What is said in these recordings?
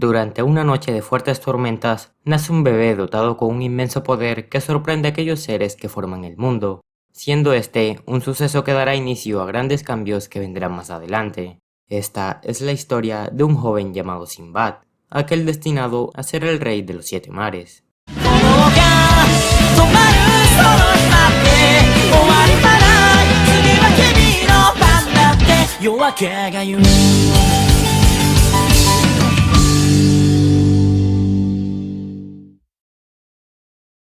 Durante una noche de fuertes tormentas, nace un bebé dotado con un inmenso poder que sorprende a aquellos seres que forman el mundo, siendo este un suceso que dará inicio a grandes cambios que vendrán más adelante. Esta es la historia de un joven llamado Sinbad, aquel destinado a ser el rey de los 7 mares.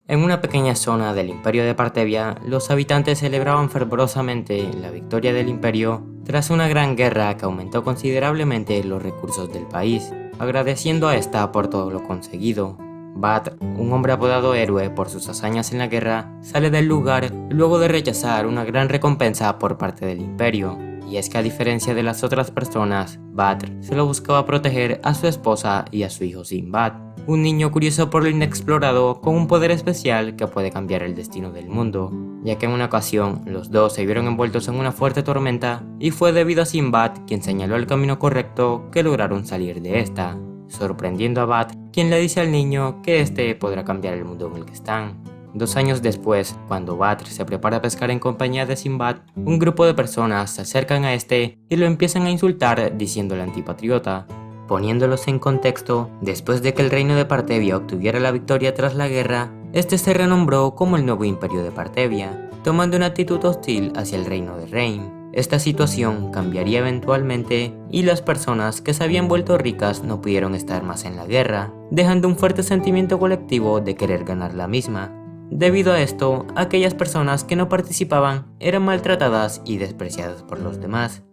En una pequeña zona del Imperio de Partevia, los habitantes celebraban fervorosamente la victoria del Imperio tras una gran guerra que aumentó considerablemente los recursos del país, agradeciendo a esta por todo lo conseguido. Badr, un hombre apodado héroe por sus hazañas en la guerra, sale del lugar luego de rechazar una gran recompensa por parte del Imperio. Y es que a diferencia de las otras personas, Badr solo buscaba proteger a su esposa y a su hijo Sinbad, un niño curioso por lo inexplorado con un poder especial que puede cambiar el destino del mundo, ya que en una ocasión los dos se vieron envueltos en una fuerte tormenta y fue debido a Sinbad, quien señaló el camino correcto, que lograron salir de esta, sorprendiendo a Badr, quien le dice al niño que este podrá cambiar el mundo en el que están. 2 años después, cuando Badr se prepara a pescar en compañía de Sinbad, un grupo de personas se acercan a este y lo empiezan a insultar diciéndole antipatriota. Poniéndolos en contexto, después de que el reino de Partevia obtuviera la victoria tras la guerra, este se renombró como el nuevo Imperio de Partevia, tomando una actitud hostil hacia el reino de Rein. Esta situación cambiaría eventualmente y las personas que se habían vuelto ricas no pudieron estar más en la guerra, dejando un fuerte sentimiento colectivo de querer ganar la misma. Debido a esto, aquellas personas que no participaban eran maltratadas y despreciadas por los demás.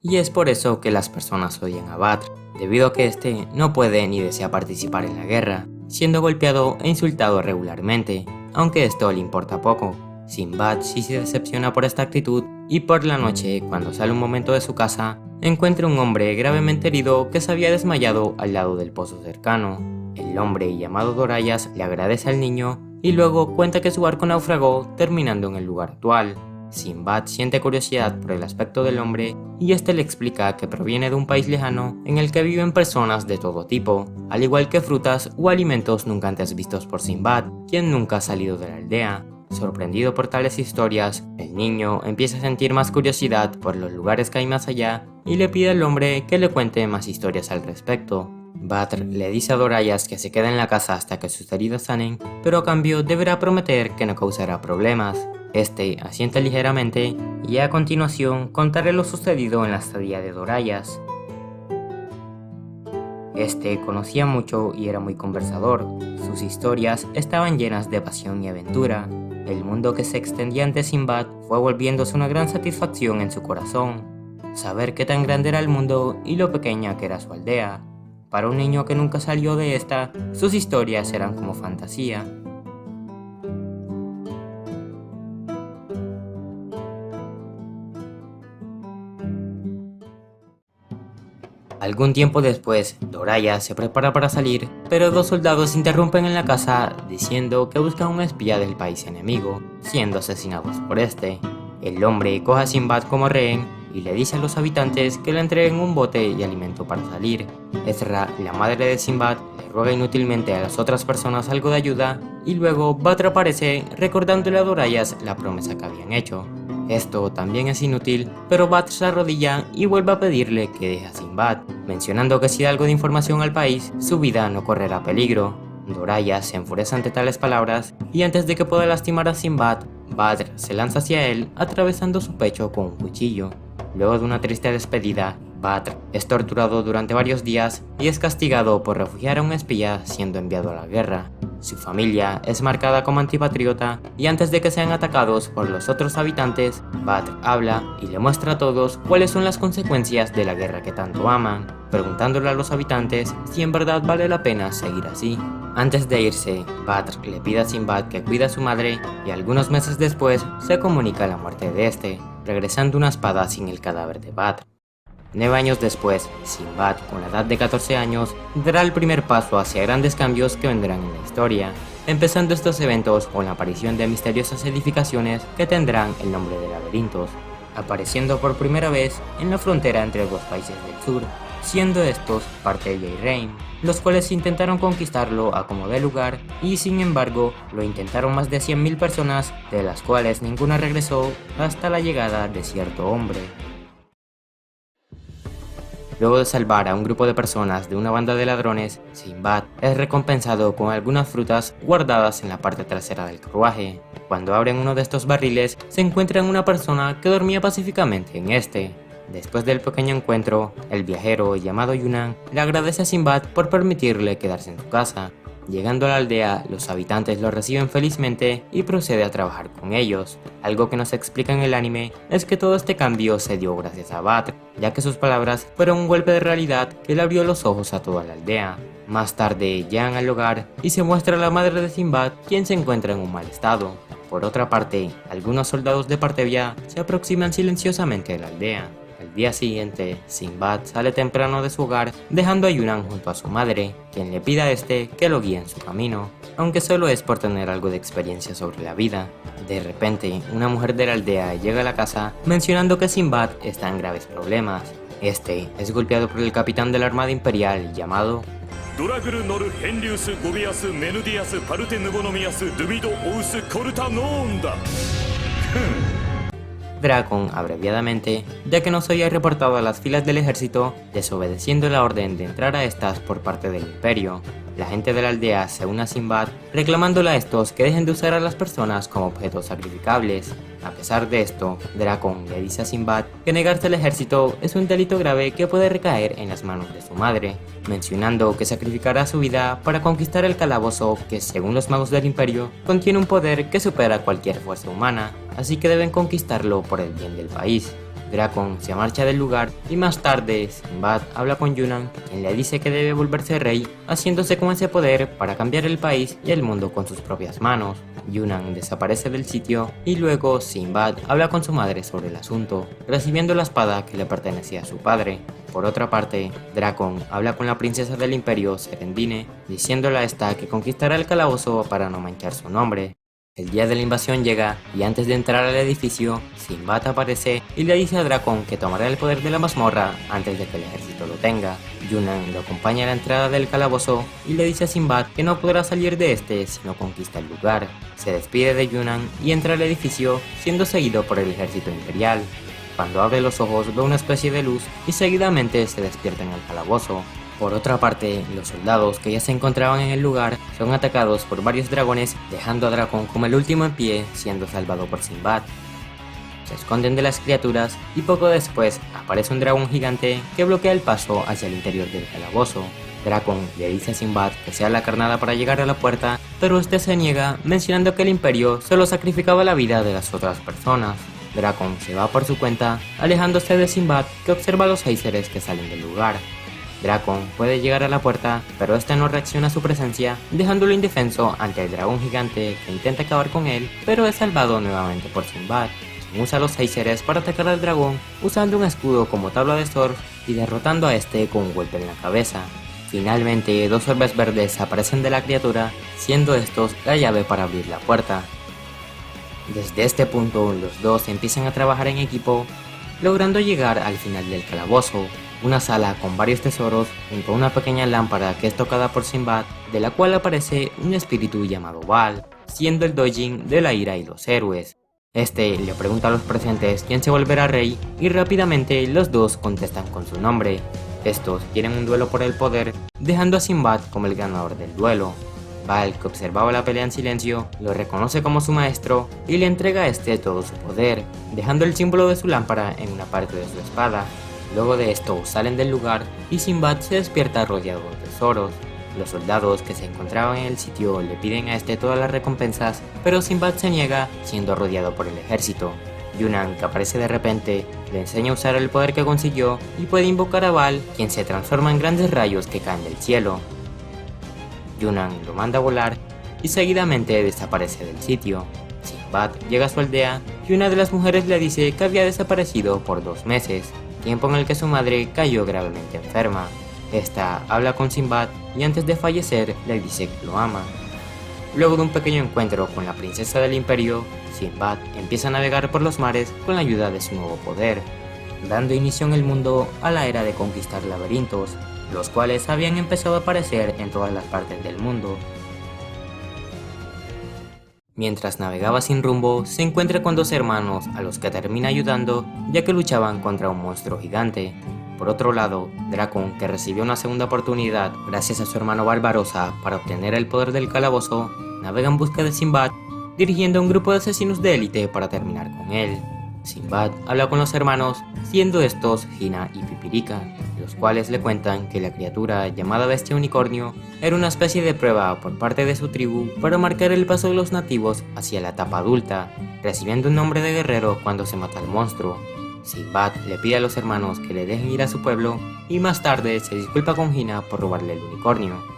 Y es por eso que las personas odian a Badr, debido a que este no puede ni desea participar en la guerra, siendo golpeado e insultado regularmente, aunque esto le importa poco. Sinbad sí se decepciona por esta actitud y por la noche, cuando sale un momento de su casa, encuentra un hombre gravemente herido que se había desmayado al lado del pozo cercano. El hombre, llamado Dorayas, le agradece al niño y luego cuenta que su barco naufragó, terminando en el lugar actual. Sinbad siente curiosidad por el aspecto del hombre y este le explica que proviene de un país lejano en el que viven personas de todo tipo, al igual que frutas o alimentos nunca antes vistos por Sinbad, quien nunca ha salido de la aldea. Sorprendido por tales historias, el niño empieza a sentir más curiosidad por los lugares que hay más allá y le pide al hombre que le cuente más historias al respecto. Badr le dice a Dorayas que se quede en la casa hasta que sus heridas sanen, pero a cambio deberá prometer que no causará problemas. Este asiente ligeramente y a continuación contaré lo sucedido en la estadía de Dorayas. Este conocía mucho y era muy conversador. Sus historias estaban llenas de pasión y aventura. El mundo que se extendía ante Sinbad fue volviéndose una gran satisfacción en su corazón. Saber qué tan grande era el mundo y lo pequeña que era su aldea. Para un niño que nunca salió de esta, sus historias eran como fantasía. Algún tiempo después, Dorayas se prepara para salir, pero 2 soldados interrumpen en la casa diciendo que buscan un espía del país enemigo, siendo asesinados por este. El hombre coge a Sinbad como rehén y le dice a los habitantes que le entreguen un bote y alimento para salir. Ezra, la madre de Sinbad, le ruega inútilmente a las otras personas algo de ayuda y luego Badr aparece recordándole a Dorayas la promesa que habían hecho. Esto también es inútil, pero Badr se arrodilla y vuelve a pedirle que deje a Sinbad, mencionando que si da algo de información al país, su vida no correrá peligro. Dorayas se enfurece ante tales palabras y antes de que pueda lastimar a Sinbad, Badr se lanza hacia él atravesando su pecho con un cuchillo. Luego de una triste despedida, Badr es torturado durante varios días y es castigado por refugiar a un espía siendo enviado a la guerra. Su familia es marcada como antipatriota y antes de que sean atacados por los otros habitantes, Badr habla y le muestra a todos cuáles son las consecuencias de la guerra que tanto aman, preguntándole a los habitantes si en verdad vale la pena seguir así. Antes de irse, Badr le pide a Sinbad que cuide a su madre y algunos meses después se comunica la muerte de este, regresando una espada sin el cadáver de Badr. 9 años después, Sinbad, con la edad de 14 años, dará el primer paso hacia grandes cambios que vendrán en la historia, empezando estos eventos con la aparición de misteriosas edificaciones que tendrán el nombre de laberintos. apareciendo por primera vez en la frontera entre dos países del sur, siendo estos Parthenia y Reim, los cuales intentaron conquistarlo a como dé lugar y sin embargo lo intentaron más de 100.000 personas, de las cuales ninguna regresó hasta la llegada de cierto hombre. Luego de salvar a un grupo de personas de una banda de ladrones, Sinbad es recompensado con algunas frutas guardadas en la parte trasera del carruaje. Cuando abren uno de estos barriles, se encuentran una persona que dormía pacíficamente en este. Después del pequeño encuentro, el viajero llamado Yunnan le agradece a Sinbad por permitirle quedarse en su casa. Llegando a la aldea, los habitantes lo reciben felizmente y procede a trabajar con ellos. Algo que nos explica en el anime es que todo este cambio se dio gracias a Badr, ya que sus palabras fueron un golpe de realidad que le abrió los ojos a toda la aldea. Más tarde llegan al hogar y se muestra la madre de Sinbad, quien se encuentra en un mal estado. Por otra parte, algunos soldados de Parthenia se aproximan silenciosamente a la aldea. Al día siguiente, Sinbad sale temprano de su hogar, dejando a Yunnan junto a su madre, quien le pide a este que lo guíe en su camino, aunque solo es por tener algo de experiencia sobre la vida. De repente, una mujer de la aldea llega a la casa mencionando que Sinbad está en graves problemas. Este es golpeado por el capitán de la Armada Imperial llamado Duragru noru Henlius Gobias Menudias Parte Nubonomias Dubido Ous Cortanonda. Drakon, abreviadamente, ya que no se había reportado a las filas del ejército, desobedeciendo la orden de entrar a estas por parte del imperio. La gente de la aldea se une a Sinbad, reclamándole a estos que dejen de usar a las personas como objetos sacrificables. A pesar de esto, Drakon le dice a Sinbad que negarse al ejército es un delito grave que puede recaer en las manos de su madre, mencionando que sacrificará su vida para conquistar el calabozo que, según los magos del imperio, contiene un poder que supera cualquier fuerza humana, así que deben conquistarlo por el bien del país. Drakon se marcha del lugar y más tarde Sinbad habla con Yunnan, quien le dice que debe volverse rey, haciéndose con ese poder para cambiar el país y el mundo con sus propias manos. Yunnan desaparece del sitio y luego Sinbad habla con su madre sobre el asunto, recibiendo la espada que le pertenecía a su padre. Por otra parte, Drakon habla con la princesa del imperio, Serendine, diciéndole a esta que conquistará el calabozo para no manchar su nombre. El día de la invasión llega y antes de entrar al edificio, Sinbad aparece y le dice a Drakon que tomará el poder de la mazmorra antes de que el ejército lo tenga. Yunnan lo acompaña a la entrada del calabozo y le dice a Sinbad que no podrá salir de este si no conquista el lugar. Se despide de Yunnan y entra al edificio, siendo seguido por el ejército imperial. Cuando abre los ojos ve una especie de luz y seguidamente se despierta en el calabozo. Por otra parte, los soldados que ya se encontraban en el lugar son atacados por varios dragones, dejando a Drakon como el último en pie, siendo salvado por Sinbad. Se esconden de las criaturas y poco después aparece un dragón gigante que bloquea el paso hacia el interior del calabozo. Drakon le dice a Sinbad que sea la carnada para llegar a la puerta, pero este se niega, mencionando que el imperio solo sacrificaba la vida de las otras personas. Drakon se va por su cuenta, alejándose de Sinbad, que observa a los géiseres que salen del lugar. Drakon puede llegar a la puerta, pero este no reacciona a su presencia, dejándolo indefenso ante el dragón gigante que intenta acabar con él, pero es salvado nuevamente por Sinbad, quien usa los géiseres para atacar al dragón usando un escudo como tabla de surf y derrotando a este con un golpe en la cabeza. Finalmente, dos orbes verdes aparecen de la criatura, siendo estos la llave para abrir la puerta. Desde este punto, los dos empiezan a trabajar en equipo, logrando llegar al final del calabozo, una sala con varios tesoros junto a una pequeña lámpara que es tocada por Sinbad, de la cual aparece un espíritu llamado Baal, siendo el Dojin de la ira y los héroes. Este le pregunta a los presentes quién se volverá rey y rápidamente los dos contestan con su nombre. Estos quieren un duelo por el poder, dejando a Sinbad como el ganador del duelo. Baal, que observaba la pelea en silencio, lo reconoce como su maestro y le entrega a este todo su poder, dejando el símbolo de su lámpara en una parte de su espada. Luego de esto salen del lugar y Sinbad se despierta rodeado de tesoros. Los soldados que se encontraban en el sitio le piden a este todas las recompensas, pero Sinbad se niega, siendo rodeado por el ejército. Yunnan, que aparece de repente, le enseña a usar el poder que consiguió y puede invocar a Baal, quien se transforma en grandes rayos que caen del cielo. Yunnan lo manda a volar y seguidamente desaparece del sitio. Sinbad llega a su aldea y una de las mujeres le dice que había desaparecido por 2 meses, tiempo en el que su madre cayó gravemente enferma. Esta habla con Sinbad y antes de fallecer le dice que lo ama. Luego de un pequeño encuentro con la princesa del imperio, Sinbad empieza a navegar por los mares con la ayuda de su nuevo poder, dando inicio en el mundo a la era de conquistar laberintos, los cuales habían empezado a aparecer en todas las partes del mundo. Mientras navegaba sin rumbo, se encuentra con dos hermanos a los que termina ayudando ya que luchaban contra un monstruo gigante. Por otro lado, Drakon, que recibió una segunda oportunidad gracias a su hermano Barbarossa para obtener el poder del calabozo, navega en busca de Sinbad, dirigiendo a un grupo de asesinos de élite para terminar con él. Sinbad habla con los hermanos, siendo estos Hina y Pipirika, los cuales le cuentan que la criatura llamada Bestia Unicornio era una especie de prueba por parte de su tribu para marcar el paso de los nativos hacia la etapa adulta, recibiendo un nombre de guerrero cuando se mata al monstruo. Sinbad le pide a los hermanos que le dejen ir a su pueblo y más tarde se disculpa con Hina por robarle el unicornio.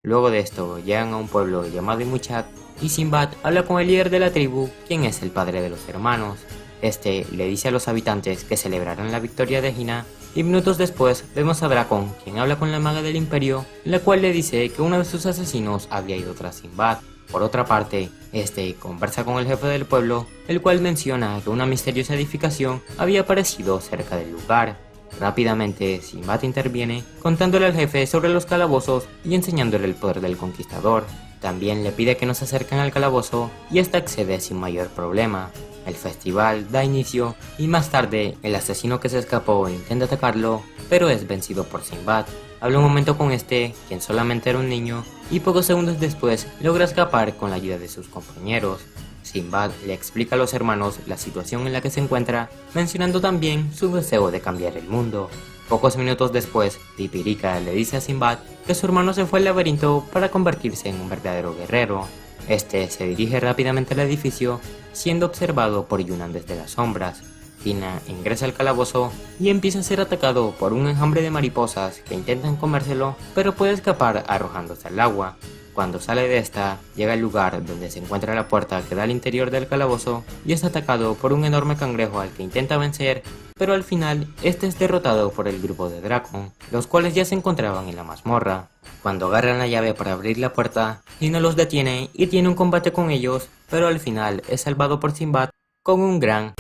Luego de esto llegan a un pueblo llamado Imuchak y Sinbad habla con el líder de la tribu, quien es el padre de los hermanos. Este le dice a los habitantes que celebrarán la victoria de Hina y minutos después vemos a Drakon, quien habla con la maga del imperio, la cual le dice que uno de sus asesinos había ido tras Sinbad. Por otra parte, este conversa con el jefe del pueblo, el cual menciona que una misteriosa edificación había aparecido cerca del lugar. Rápidamente, Sinbad interviene, contándole al jefe sobre los calabozos y enseñándole el poder del conquistador. También le pide que no se acerquen al calabozo y ésta accede sin mayor problema. El festival da inicio y más tarde el asesino que se escapó intenta atacarlo, pero es vencido por Sinbad. Habla un momento con este, quien solamente era un niño, y pocos segundos después logra escapar con la ayuda de sus compañeros. Sinbad le explica a los hermanos la situación en la que se encuentra, mencionando también su deseo de cambiar el mundo. Pocos minutos después, Pipirika le dice a Sinbad que su hermano se fue al laberinto para convertirse en un verdadero guerrero. Este se dirige rápidamente al edificio, siendo observado por Yunnan desde las sombras. Hina ingresa al calabozo y empieza a ser atacado por un enjambre de mariposas que intentan comérselo, pero puede escapar arrojándose al agua. Cuando sale de esta, llega al lugar donde se encuentra la puerta que da al interior del calabozo y es atacado por un enorme cangrejo al que intenta vencer, pero al final este es derrotado por el grupo de Drakon, los cuales ya se encontraban en la mazmorra. Cuando agarran la llave para abrir la puerta, Hina los detiene y tiene un combate con ellos, pero al final es salvado por Sinbad con un gran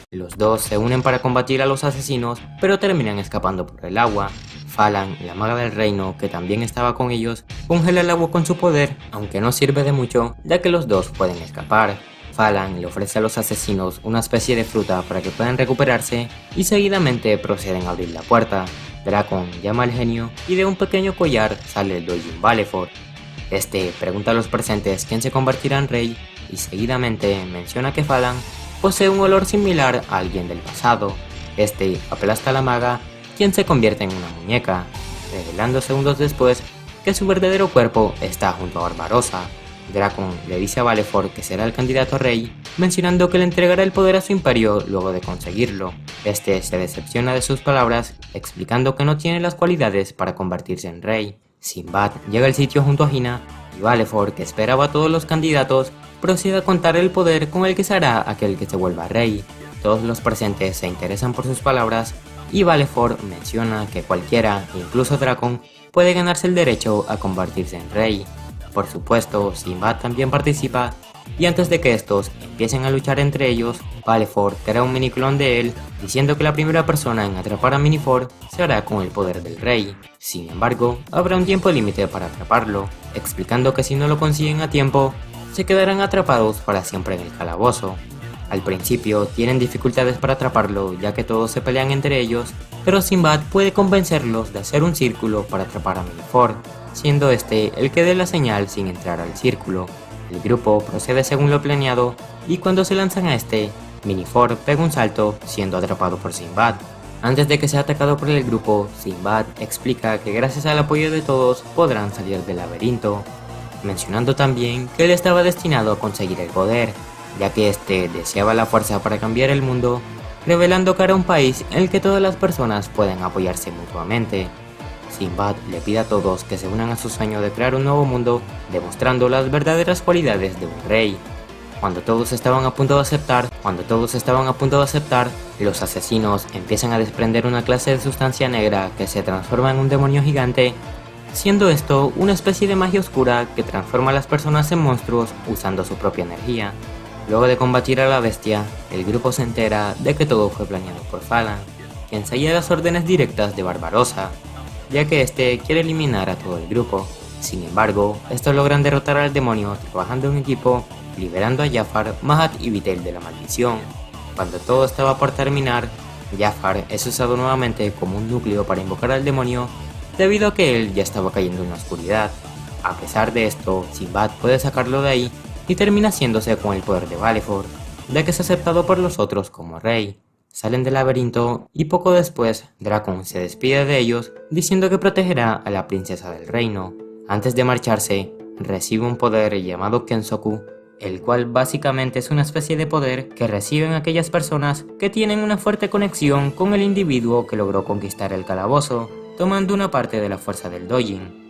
Los dos se unen para combatir a los asesinos, pero terminan escapando por el agua. Falan, la maga del reino, que también estaba con ellos, congela el agua con su poder, aunque no sirve de mucho, ya que los dos pueden escapar. Falan le ofrece a los asesinos una especie de fruta para que puedan recuperarse, y seguidamente proceden a abrir la puerta. Drakon llama al genio, y de un pequeño collar sale el Dojin Valefort. Este pregunta a los presentes quién se convertirá en rey, y seguidamente menciona que Falan posee un olor similar a alguien del pasado. Este aplasta a la maga, quien se convierte en una muñeca, revelando segundos después que su verdadero cuerpo está junto a Barbarossa. Drakon le dice a Valefort que será el candidato a rey, mencionando que le entregará el poder a su imperio luego de conseguirlo. Este se decepciona de sus palabras, explicando que no tiene las cualidades para convertirse en rey. Sinbad llega al sitio junto a Hina, y Valefort, que esperaba a todos los candidatos, procede a contar el poder con el que será aquel que se vuelva rey. Todos los presentes se interesan por sus palabras, y Valefort menciona que cualquiera, incluso Drakon, puede ganarse el derecho a convertirse en rey. Por supuesto, Sinbad también participa, y antes de que estos empiecen a luchar entre ellos, Valefort crea un miniclon de él, diciendo que la primera persona en atrapar a Minifort se hará con el poder del rey. Sin embargo, habrá un tiempo límite para atraparlo, explicando que si no lo consiguen a tiempo, se quedarán atrapados para siempre en el calabozo. Al principio tienen dificultades para atraparlo, ya que todos se pelean entre ellos, pero Sinbad puede convencerlos de hacer un círculo para atrapar a Minifort, siendo este el que dé la señal sin entrar al círculo. El grupo procede según lo planeado, y cuando se lanzan a este, Minifort pega un salto, siendo atrapado por Sinbad. Antes de que sea atacado por el grupo, Sinbad explica que gracias al apoyo de todos podrán salir del laberinto, mencionando también que él estaba destinado a conseguir el poder, ya que este deseaba la fuerza para cambiar el mundo, revelando que era un país en el que todas las personas pueden apoyarse mutuamente. Sinbad le pide a todos que se unan a su sueño de crear un nuevo mundo, demostrando las verdaderas cualidades de un rey. Cuando todos estaban a punto de aceptar, los asesinos empiezan a desprender una clase de sustancia negra que se transforma en un demonio gigante, siendo esto una especie de magia oscura que transforma a las personas en monstruos usando su propia energía. Luego de combatir a la bestia, el grupo se entera de que todo fue planeado por Falan, quien seguía las órdenes directas de Barbarossa, ya que este quiere eliminar a todo el grupo. Sin embargo, estos logran derrotar al demonio trabajando en equipo, liberando a Jafar, Mahat y Vitel de la maldición. Cuando todo estaba por terminar, Jafar es usado nuevamente como un núcleo para invocar al demonio, debido a que él ya estaba cayendo en la oscuridad. A pesar de esto, Sinbad puede sacarlo de ahí y termina haciéndose con el poder de Vallefort, ya que es aceptado por los otros como rey. Salen del laberinto y poco después Drakon se despide de ellos diciendo que protegerá a la princesa del reino. Antes de marcharse, recibe un poder llamado Kensoku, el cual básicamente es una especie de poder que reciben aquellas personas que tienen una fuerte conexión con el individuo que logró conquistar el calabozo, tomando una parte de la fuerza del Dojin.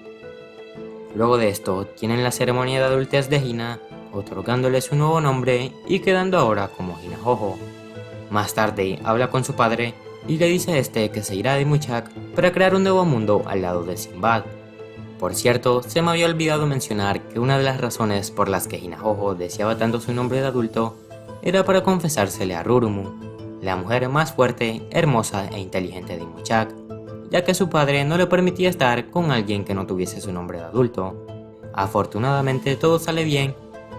Luego de esto, tienen la ceremonia de adultez de Hina, otorgándole su nuevo nombre y quedando ahora como Hina-Jojo. Más tarde, habla con su padre y le dice a este que se irá de Muchak para crear un nuevo mundo al lado de Sinbad. Por cierto, se me había olvidado mencionar que una de las razones por las que Hina-Jojo deseaba tanto su nombre de adulto era para confesársele a Rurumu, la mujer más fuerte, hermosa e inteligente de Muchak, ya que su padre no le permitía estar con alguien que no tuviese su nombre de adulto. Afortunadamente todo sale bien,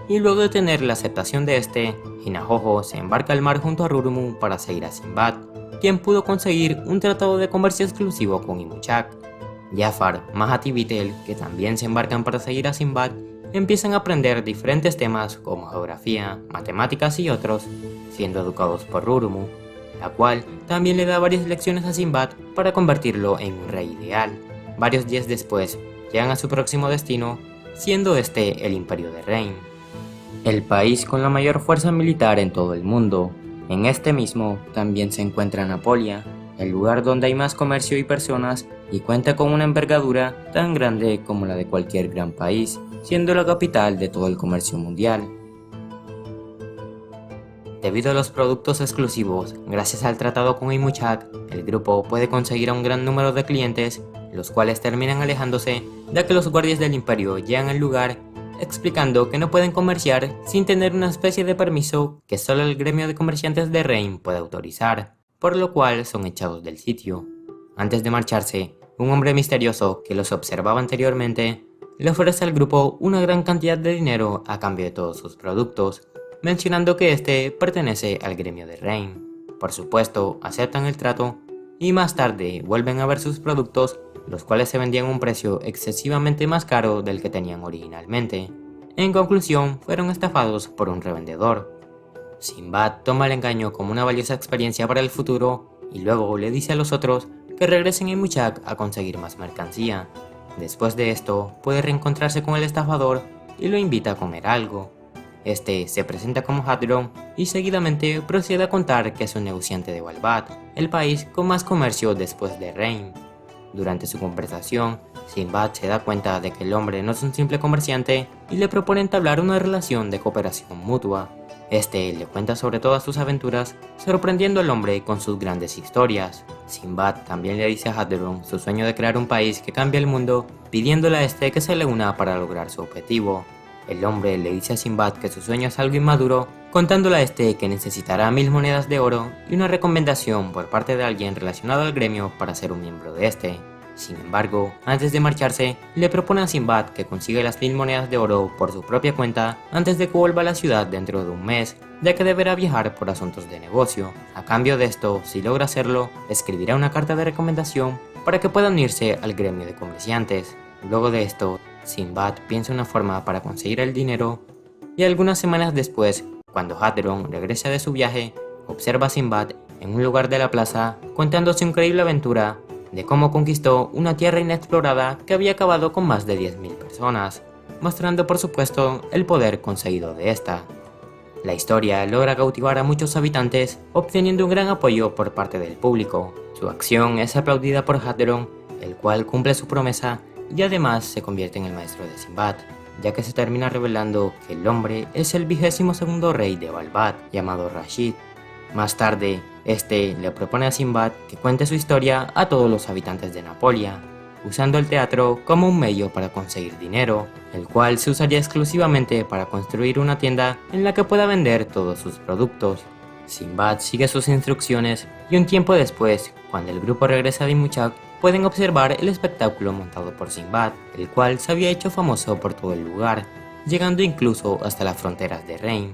y luego de tener la aceptación de este, Hina-Jojo se embarca al mar junto a Rurumu para seguir a Sinbad, quien pudo conseguir un tratado de comercio exclusivo con Imuchak. Jafar, Mahat y Vitel, que también se embarcan para seguir a Sinbad, empiezan a aprender diferentes temas como geografía, matemáticas y otros, siendo educados por Rurumu, la cual también le da varias lecciones a Sinbad para convertirlo en un rey ideal. Varios días después, llegan a su próximo destino, siendo este el Imperio de Rein, el país con la mayor fuerza militar en todo el mundo. En este mismo también se encuentra Napolia, el lugar donde hay más comercio y personas, y cuenta con una envergadura tan grande como la de cualquier gran país, siendo la capital de todo el comercio mundial. Debido a los productos exclusivos, gracias al tratado con Imuchak, el grupo puede conseguir a un gran número de clientes, los cuales terminan alejándose, ya que los guardias del imperio llegan al lugar explicando que no pueden comerciar sin tener una especie de permiso que solo el gremio de comerciantes de Rein puede autorizar, por lo cual son echados del sitio. Antes de marcharse, un hombre misterioso que los observaba anteriormente le ofrece al grupo una gran cantidad de dinero a cambio de todos sus productos, mencionando que este pertenece al gremio de Rein. Por supuesto, aceptan el trato y más tarde vuelven a ver sus productos, los cuales se vendían a un precio excesivamente más caro del que tenían originalmente. En conclusión, fueron estafados por un revendedor. Sinbad toma el engaño como una valiosa experiencia para el futuro y luego le dice a los otros que regresen a Muchak a conseguir más mercancía. Después de esto, puede reencontrarse con el estafador y lo invita a comer algo. Este se presenta como Hadron y seguidamente procede a contar que es un negociante de Walbat, el país con más comercio después de Rein. Durante su conversación, Sinbad se da cuenta de que el hombre no es un simple comerciante y le propone entablar una relación de cooperación mutua. Este le cuenta sobre todas sus aventuras, sorprendiendo al hombre con sus grandes historias. Sinbad también le dice a Hadron su sueño de crear un país que cambie el mundo, pidiéndole a este que se le una para lograr su objetivo. El hombre le dice a Sinbad que su sueño es algo inmaduro, contándole a este que necesitará 1000 monedas de oro y una recomendación por parte de alguien relacionado al gremio para ser un miembro de este. Sin embargo, antes de marcharse, le propone a Sinbad que consiga las 1000 monedas de oro por su propia cuenta antes de que vuelva a la ciudad dentro de un mes, ya que deberá viajar por asuntos de negocio. A cambio de esto, si logra hacerlo, escribirá una carta de recomendación para que pueda unirse al gremio de comerciantes. Luego de esto, Sinbad piensa una forma para conseguir el dinero y algunas semanas después, cuando Hadron regresa de su viaje, observa a Sinbad en un lugar de la plaza contando su increíble aventura de cómo conquistó una tierra inexplorada que había acabado con más de 10.000 personas, mostrando por supuesto el poder conseguido de esta. La historia logra cautivar a muchos habitantes, obteniendo un gran apoyo por parte del público. Su acción es aplaudida por Hadron, el cual cumple su promesa y además se convierte en el maestro de Sinbad. ya que se termina revelando que el hombre es el 22º rey de Balbat, llamado Rashid. Más tarde, este le propone a Sinbad que cuente su historia a todos los habitantes de Napolia, usando el teatro como un medio para conseguir dinero, el cual se usaría exclusivamente para construir una tienda en la que pueda vender todos sus productos. Sinbad sigue sus instrucciones y un tiempo después, cuando el grupo regresa de Muchak, pueden observar el espectáculo montado por Sinbad, el cual se había hecho famoso por todo el lugar, llegando incluso hasta las fronteras de Reim.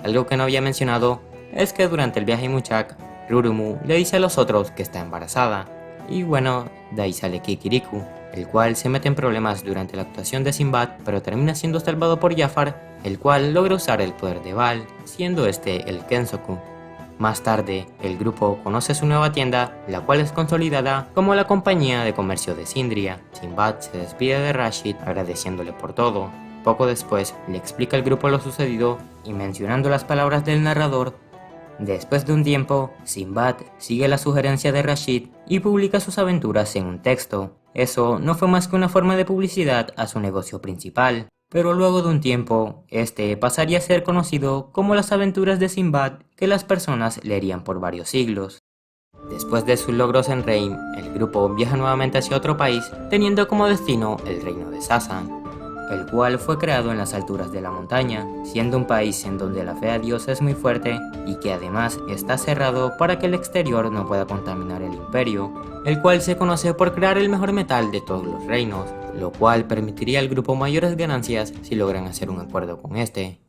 Algo que no había mencionado es que durante el viaje a Muchak, Rurumu le dice a los otros que está embarazada, y bueno, de ahí sale Kikiriku, el cual se mete en problemas durante la actuación de Sinbad, pero termina siendo salvado por Jafar, el cual logra usar el poder de Baal, siendo este el Kensoku. Más tarde, el grupo conoce su nueva tienda, la cual es consolidada como la compañía de comercio de Sindria. Sinbad se despide de Rashid agradeciéndole por todo. Poco después, le explica al grupo lo sucedido y mencionando las palabras del narrador, después de un tiempo, Sinbad sigue la sugerencia de Rashid y publica sus aventuras en un texto. Eso no fue más que una forma de publicidad a su negocio principal, pero luego de un tiempo, este pasaría a ser conocido como las aventuras de Sinbad que las personas leerían por varios siglos. Después de sus logros en Reim, el grupo viaja nuevamente hacia otro país, teniendo como destino el reino de Sasan, el cual fue creado en las alturas de la montaña, siendo un país en donde la fe a Dios es muy fuerte y que además está cerrado para que el exterior no pueda contaminar el imperio, el cual se conoce por crear el mejor metal de todos los reinos, lo cual permitiría al grupo mayores ganancias si logran hacer un acuerdo con este.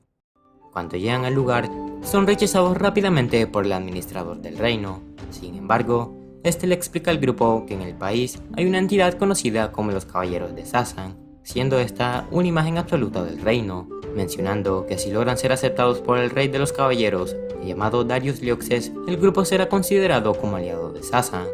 Cuando llegan al lugar, son rechazados rápidamente por el administrador del reino. Sin embargo, este le explica al grupo que en el país hay una entidad conocida como los Caballeros de Sasan, siendo esta una imagen absoluta del reino, mencionando que si logran ser aceptados por el rey de los caballeros, llamado Darius Lioxes, el grupo será considerado como aliado de Sasan.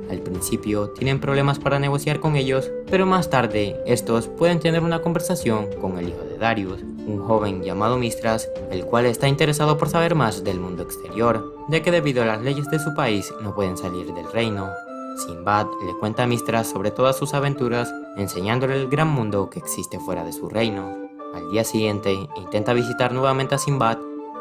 Al principio tienen problemas para negociar con ellos, pero más tarde estos pueden tener una conversación con el hijo de Darius, un joven llamado Mistras, el cual está interesado por saber más del mundo exterior, ya que debido a las leyes de su país no pueden salir del reino. Sinbad le cuenta a Mistras sobre todas sus aventuras, enseñándole el gran mundo que existe fuera de su reino. Al día siguiente intenta visitar nuevamente a Sinbad,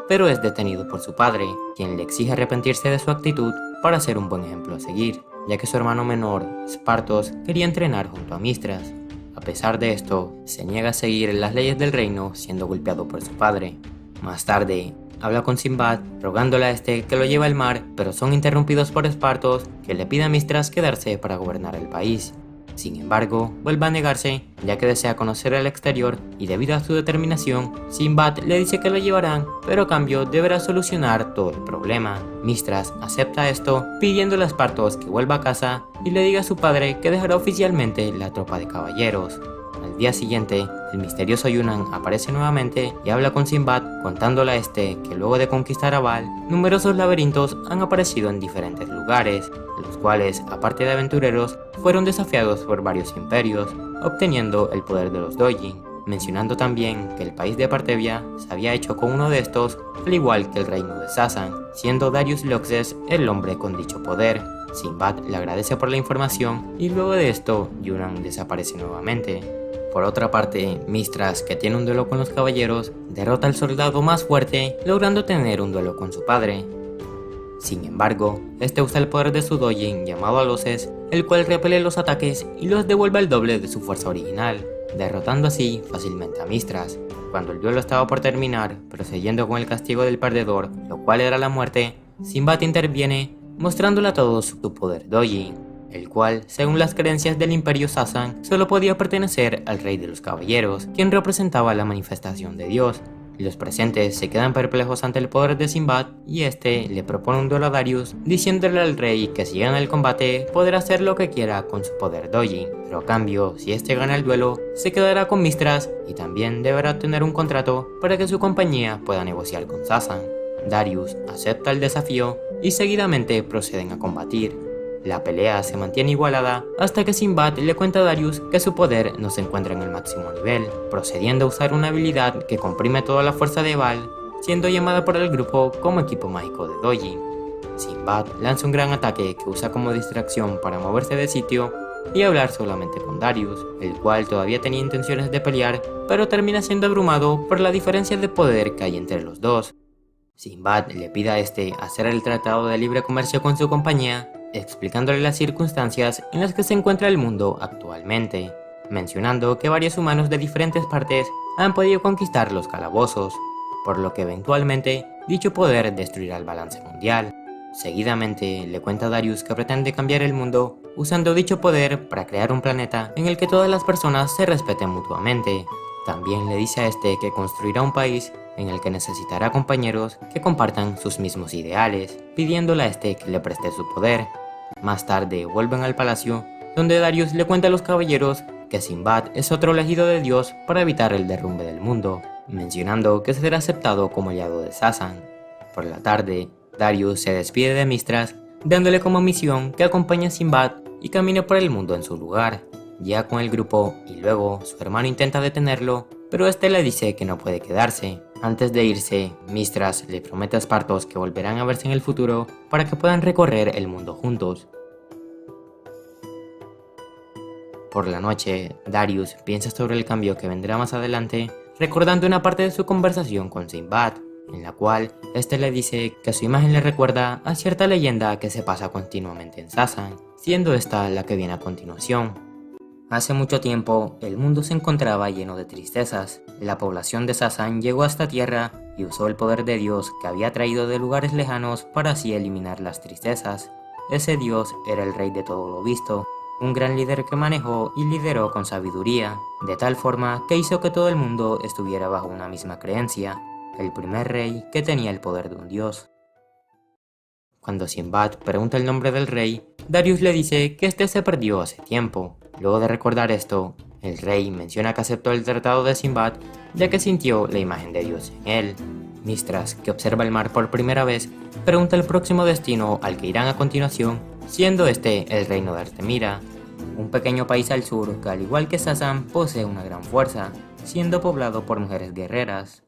pero es detenido por su padre, quien le exige arrepentirse de su actitud para ser un buen ejemplo a seguir, ya que su hermano menor, Spartos, quería entrenar junto a Mistras. A pesar de esto, se niega a seguir las leyes del reino, siendo golpeado por su padre. Más tarde, habla con Sinbad, rogándole a este que lo lleve al mar, pero son interrumpidos por Spartos, que le pide a Mistras quedarse para gobernar el país. Sin embargo, vuelve a negarse, ya que desea conocer el exterior, y debido a su determinación, Sinbad le dice que lo llevarán, pero a cambio deberá solucionar todo el problema. Mistras acepta esto, pidiéndole a Spartos que vuelva a casa y le diga a su padre que dejará oficialmente la tropa de caballeros. Al día siguiente, el misterioso Yunnan aparece nuevamente y habla con Sinbad, contándole a este que luego de conquistar a Baal, numerosos laberintos han aparecido en diferentes lugares, los cuales, aparte de aventureros, fueron desafiados por varios imperios, obteniendo el poder de los Dojin, mencionando también que el país de Partevia se había hecho con uno de estos, al igual que el reino de Sasan, siendo Darius Lioxes el hombre con dicho poder. Sinbad le agradece por la información y luego de esto, Yunnan desaparece nuevamente. Por otra parte, Mistras, que tiene un duelo con los caballeros, derrota al soldado más fuerte, logrando tener un duelo con su padre. Sin embargo, este usa el poder de su Dojin llamado Aloses, el cual repele los ataques y los devuelve al doble de su fuerza original, derrotando así fácilmente a Mistras. Cuando el duelo estaba por terminar, procediendo con el castigo del perdedor, lo cual era la muerte, Sinbad interviene, mostrándole a todos su poder Dojin, el cual, según las creencias del Imperio Sasan, solo podía pertenecer al Rey de los Caballeros, quien representaba la manifestación de Dios. Los presentes se quedan perplejos ante el poder de Sinbad y este le propone un duelo a Darius, diciéndole al rey que si gana el combate podrá hacer lo que quiera con su poder Dojin, pero a cambio, si este gana el duelo, se quedará con Mistras y también deberá tener un contrato para que su compañía pueda negociar con Sasan. Darius acepta el desafío y seguidamente proceden a combatir. La pelea se mantiene igualada hasta que Sinbad le cuenta a Darius que su poder no se encuentra en el máximo nivel, procediendo a usar una habilidad que comprime toda la fuerza de Baal, siendo llamada por el grupo como equipo mágico de Dojin. Sinbad lanza un gran ataque que usa como distracción para moverse de sitio, y hablar solamente con Darius, el cual todavía tenía intenciones de pelear, pero termina siendo abrumado por la diferencia de poder que hay entre los dos. Sinbad le pide a este hacer el tratado de libre comercio con su compañía, explicándole las circunstancias en las que se encuentra el mundo actualmente, mencionando que varios humanos de diferentes partes han podido conquistar los calabozos, por lo que eventualmente dicho poder destruirá el balance mundial. Seguidamente le cuenta a Darius que pretende cambiar el mundo usando dicho poder para crear un planeta en el que todas las personas se respeten mutuamente. También le dice a este que construirá un país en el que necesitará compañeros que compartan sus mismos ideales, pidiéndole a este que le preste su poder. Más tarde vuelven al palacio, donde Darius le cuenta a los caballeros que Sinbad es otro elegido de Dios para evitar el derrumbe del mundo, mencionando que será aceptado como aliado de Sasan. Por la tarde, Darius se despide de Mistras, dándole como misión que acompañe a Sinbad y camine por el mundo en su lugar. Llega con el grupo y luego su hermano intenta detenerlo, pero este le dice que no puede quedarse. Antes de irse, Mistras le promete a Espartos que volverán a verse en el futuro para que puedan recorrer el mundo juntos. Por la noche, Darius piensa sobre el cambio que vendrá más adelante, recordando una parte de su conversación con Sinbad, en la cual este le dice que su imagen le recuerda a cierta leyenda que se pasa continuamente en Sasan, siendo esta la que viene a continuación. Hace mucho tiempo, el mundo se encontraba lleno de tristezas. La población de Sasan llegó a esta tierra y usó el poder de Dios que había traído de lugares lejanos para así eliminar las tristezas. Ese Dios era el rey de todo lo visto, un gran líder que manejó y lideró con sabiduría, de tal forma que hizo que todo el mundo estuviera bajo una misma creencia, el primer rey que tenía el poder de un dios. Cuando Sinbad pregunta el nombre del rey, Darius le dice que este se perdió hace tiempo. Luego de recordar esto, el rey menciona que aceptó el tratado de Sinbad ya que sintió la imagen de Dios en él. Mistras, que observa el mar por primera vez, pregunta el próximo destino al que irán a continuación, siendo este el reino de Artemira, un pequeño país al sur que al igual que Sasan posee una gran fuerza, siendo poblado por mujeres guerreras.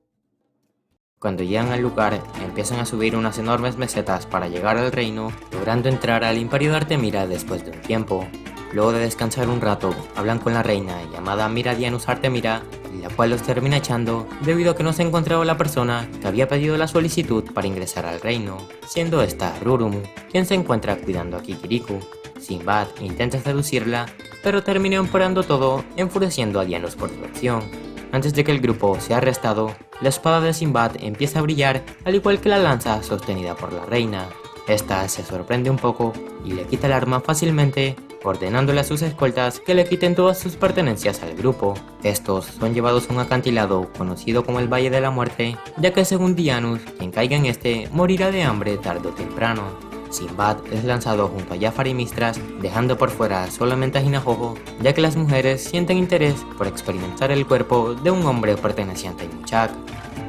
Cuando llegan al lugar, empiezan a subir unas enormes mesetas para llegar al reino, logrando entrar al imperio de Artemira después de un tiempo. Luego de descansar un rato, hablan con la reina llamada Miradianus Artemira, la cual los termina echando debido a que no se encontraba la persona que había pedido la solicitud para ingresar al reino, siendo esta Rurumu, quien se encuentra cuidando a Kikiriku. Sinbad intenta seducirla, pero termina empeorando todo, enfureciendo a Dianus por su acción. Antes de que el grupo sea arrestado, la espada de Sinbad empieza a brillar, al igual que la lanza sostenida por la reina. Esta se sorprende un poco y le quita el arma fácilmente, ordenándole a sus escoltas que le quiten todas sus pertenencias al grupo. Estos son llevados a un acantilado conocido como el Valle de la Muerte, ya que según Dianus, quien caiga en este morirá de hambre tarde o temprano. Sinbad es lanzado junto a Jafar y Mistras, dejando por fuera solamente a Hinajojo, ya que las mujeres sienten interés por experimentar el cuerpo de un hombre perteneciente a Inuchak.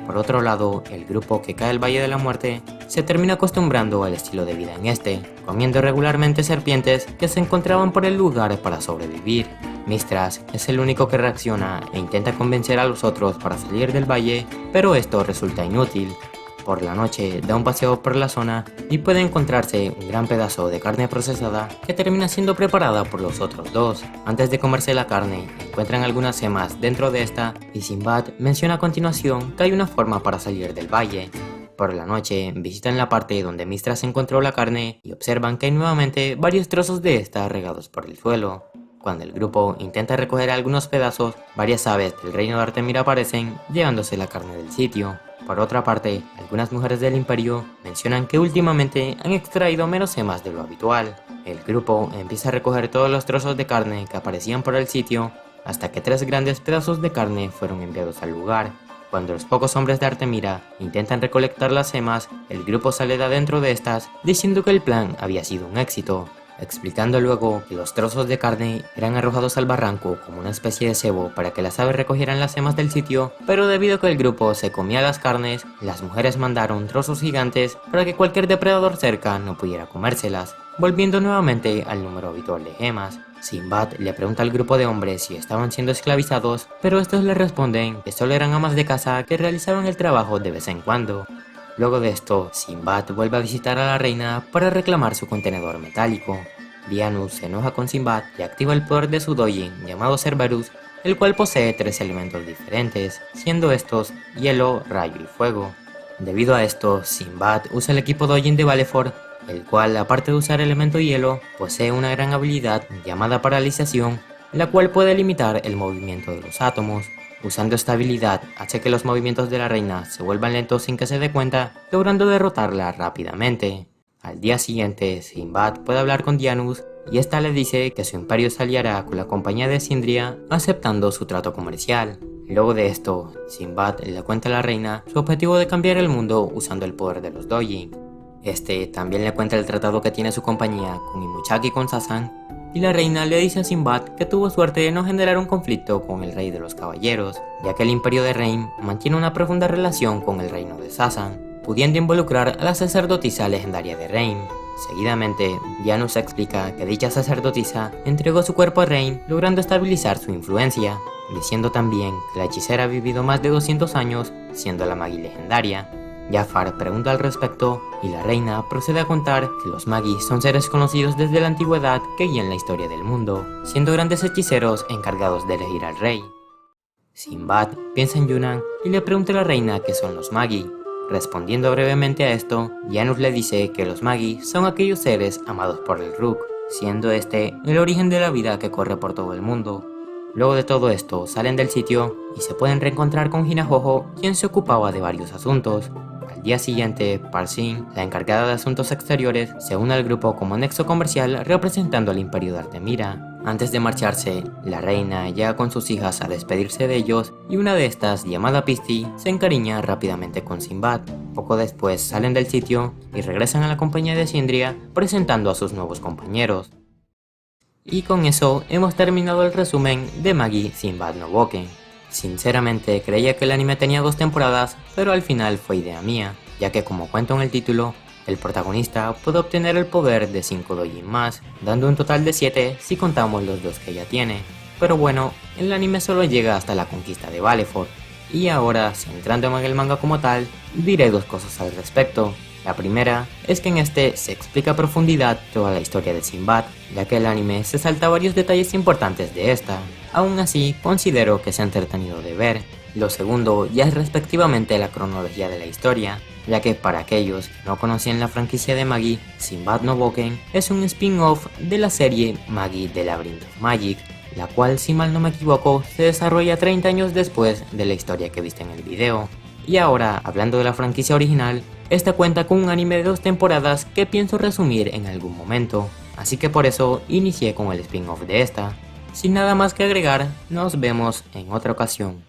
Por otro lado, el grupo que cae al Valle de la Muerte se termina acostumbrando al estilo de vida en este, comiendo regularmente serpientes que se encontraban por el lugar para sobrevivir. Mistras es el único que reacciona e intenta convencer a los otros para salir del valle, pero esto resulta inútil. Por la noche da un paseo por la zona y puede encontrarse un gran pedazo de carne procesada que termina siendo preparada por los otros dos. Antes de comerse la carne, encuentran algunas semas dentro de esta y Sinbad menciona a continuación que hay una forma para salir del valle. Por la noche visitan la parte donde Mistras encontró la carne y observan que hay nuevamente varios trozos de esta regados por el suelo. Cuando el grupo intenta recoger algunos pedazos, varias aves del reino de Artemira aparecen, llevándose la carne del sitio. Por otra parte, algunas mujeres del imperio mencionan que últimamente han extraído menos semas de lo habitual. El grupo empieza a recoger todos los trozos de carne que aparecían por el sitio, hasta que 3 grandes pedazos de carne fueron enviados al lugar. Cuando los pocos hombres de Artemira intentan recolectar las semas, el grupo sale de adentro de estas, diciendo que el plan había sido un éxito, explicando luego que los trozos de carne eran arrojados al barranco como una especie de cebo para que las aves recogieran las semas del sitio, pero debido a que el grupo se comía las carnes, las mujeres mandaron trozos gigantes para que cualquier depredador cerca no pudiera comérselas, volviendo nuevamente al número habitual de gemas. Sinbad le pregunta al grupo de hombres si estaban siendo esclavizados, pero estos le responden que solo eran amas de casa que realizaban el trabajo de vez en cuando. Luego de esto, Sinbad vuelve a visitar a la reina para reclamar su contenedor metálico. Dianus se enoja con Sinbad y activa el poder de su Doujin llamado Cerberus, el cual posee 3 elementos diferentes, siendo estos hielo, rayo y fuego. Debido a esto, Sinbad usa el equipo Doujin de Valefort, el cual, aparte de usar elemento hielo, posee una gran habilidad llamada paralización, la cual puede limitar el movimiento de los átomos. Usando esta habilidad, hace que los movimientos de la reina se vuelvan lentos sin que se dé cuenta, logrando derrotarla rápidamente. Al día siguiente, Sinbad puede hablar con Dianus y esta le dice que su imperio se aliará con la compañía de Sindria, aceptando su trato comercial. Luego de esto, Sinbad le cuenta a la reina su objetivo de cambiar el mundo usando el poder de los Doujin. Este también le cuenta el tratado que tiene su compañía con Imuchak y con Sasan, y la reina le dice a Sinbad que tuvo suerte de no generar un conflicto con el rey de los caballeros, ya que el imperio de Reim mantiene una profunda relación con el reino de Sasan, pudiendo involucrar a la sacerdotisa legendaria de Reim. Seguidamente, Dianus explica que dicha sacerdotisa entregó su cuerpo a Reim, logrando estabilizar su influencia, diciendo también que la hechicera ha vivido más de 200 años, siendo la Magi legendaria. Jafar pregunta al respecto y la reina procede a contar que los Magi son seres conocidos desde la antigüedad que guían la historia del mundo, siendo grandes hechiceros encargados de elegir al rey. Sinbad piensa en Yunnan y le pregunta a la reina qué son los Magi. Respondiendo brevemente a esto, Janus le dice que los Magi son aquellos seres amados por el Rook, siendo este el origen de la vida que corre por todo el mundo. Luego de todo esto, salen del sitio y se pueden reencontrar con Hinajojo, quien se ocupaba de varios asuntos. Al día siguiente, Parsin, la encargada de asuntos exteriores, se une al grupo como nexo comercial representando al imperio de Artemira. Antes de marcharse, la reina llega con sus hijas a despedirse de ellos y una de estas, llamada Pisti, se encariña rápidamente con Sinbad. Poco después salen del sitio y regresan a la compañía de Sindria presentando a sus nuevos compañeros. Y con eso hemos terminado el resumen de Magi Sinbad no Boken. Sinceramente creía que el anime tenía 2 temporadas, pero al final fue idea mía, ya que como cuenta en el título, el protagonista puede obtener el poder de 5 Doujin más, dando un total de 7 si contamos los 2 que ya tiene. Pero bueno, el anime solo llega hasta la conquista de Valefort. Y ahora, centrándome en el manga como tal, diré 2 cosas al respecto. La primera es que en este se explica a profundidad toda la historia de Sinbad, ya que el anime se salta varios detalles importantes de esta. Aún así, considero que se ha entretenido de ver. Lo segundo ya es respectivamente la cronología de la historia, ya que para aquellos que no conocían la franquicia de Magi, Sinbad no Boken es un spin-off de la serie Magi The Labyrinth of Magic, la cual, si mal no me equivoco, se desarrolla 30 años después de la historia que viste en el video. Y ahora, hablando de la franquicia original, esta cuenta con un anime de 2 temporadas que pienso resumir en algún momento, así que por eso inicié con el spin-off de esta. Sin nada más que agregar, nos vemos en otra ocasión.